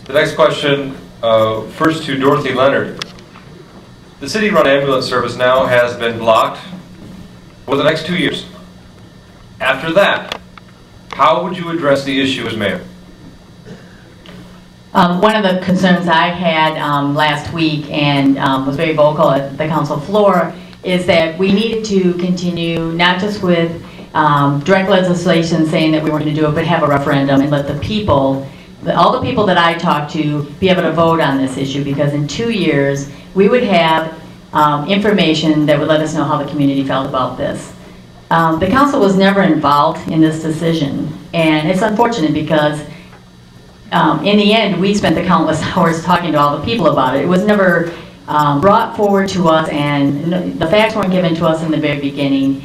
The next question, first to Dorothy Leonard. The city-run ambulance service now has been blocked for the next 2 years. After that, how would you address the issue as mayor? One of the concerns I had last week and was very vocal at the council floor is that we needed to continue not just with direct legislation saying that we weren't going to do it, but have a referendum and let the people, all the people that I talked to, be able to vote on this issue, because in 2 years we would have information that would let us know how the community felt about this. The council was never involved in this decision, and it's unfortunate because in the end, we spent the countless hours talking to all the people about it. It was never brought forward to us, and the facts weren't given to us in the very beginning,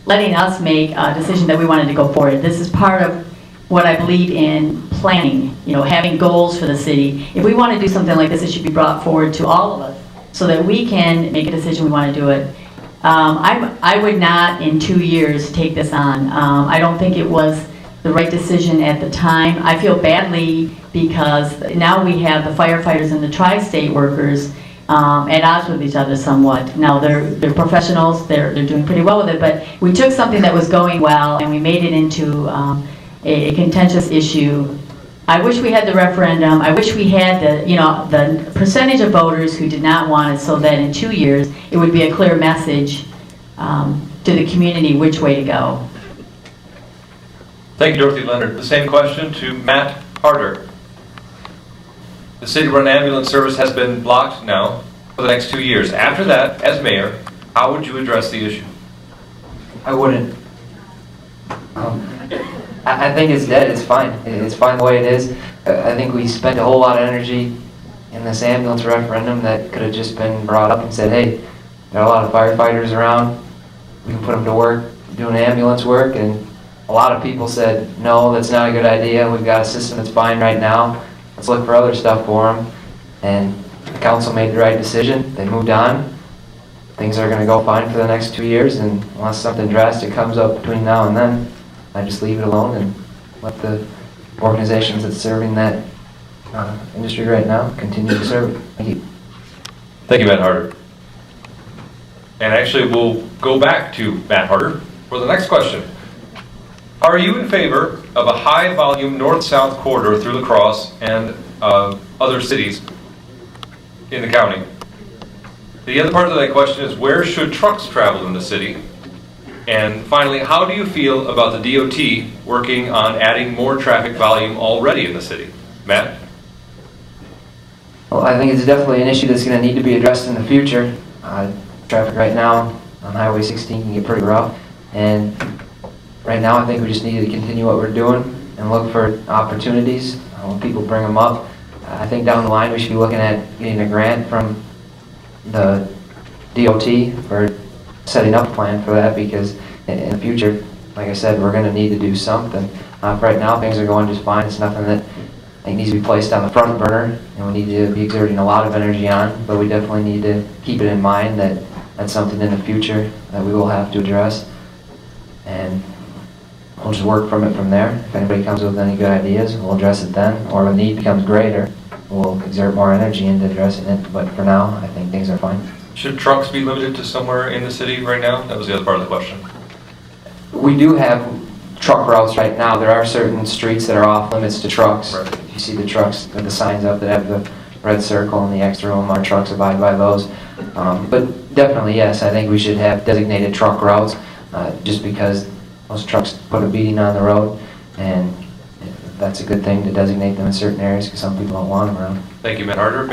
letting us make a decision that we wanted to go forward. This is part of what I believe in planning, having goals for the city. If we want to do something like this, it should be brought forward to all of us so that we can make a decision we want to do it. I would not, in 2 years, take this on. I don't think it was the right decision at the time. I feel badly because now we have the firefighters and the tri-state workers at odds with each other somewhat. Now they're professionals, they're doing pretty well with it, but we took something that was going well and we made it into a contentious issue. I wish we had the referendum. I wish we had the percentage of voters who did not want it, so that in 2 years it would be a clear message to the community which way to go. Thank you, Dorothy Leonard. The same question to Matt Harter. The city-run ambulance service has been blocked now for the next 2 years. After that, as mayor, how would you address the issue? I wouldn't. I think it's dead. It's fine. It's fine the way it is. I think we spent a whole lot of energy in this ambulance referendum that could have just been brought up and said, hey, there are a lot of firefighters around. We can put them to work doing ambulance work. And a lot of people said, no, that's not a good idea. We've got a system that's fine right now. Let's look for other stuff for them. And the council made the right decision. They moved on. Things are going to go fine for the next 2 years, and unless something drastic comes up between now and then, I just leave it alone and let the organizations that's serving that industry right now continue to serve it. Thank you. Thank you, Matt Harter. And actually, we'll go back to Matt Harter for the next question. Are you in favor of a high-volume north-south corridor through the Crosse and other cities in the county? The other part of that question is, where should trucks travel in the city? And finally, how do you feel about the DOT working on adding more traffic volume already in the city? Matt? Well, I think it's definitely an issue that's going to need to be addressed in the future. Traffic right now on Highway 16 can get pretty rough, and right now I think we just need to continue what we're doing and look for opportunities when people bring them up. I think down the line we should be looking at getting a grant from the DOT for setting up a plan for that, because in the future, like I said, we're going to need to do something. Right now things are going just fine. It's nothing that I think needs to be placed on the front burner and we need to be exerting a lot of energy on, but we definitely need to keep it in mind that that's something in the future that we will have to address, and we'll just work from it from there. If anybody comes with any good ideas, we'll address it then, or when the need becomes greater, we'll exert more energy into addressing it, but for now, I think things are fine. Should trucks be limited to somewhere in the city right now? That was the other part of the question. We do have truck routes right now. There are certain streets that are off limits to trucks. Right. If you see the trucks with the signs up that have the red circle and the extra room, our trucks abide by those. But definitely, yes, I think we should have designated truck routes, just because most trucks put a beating on the road, and that's a good thing to designate them in certain areas because some people don't want them around. Thank you, Matt Harter.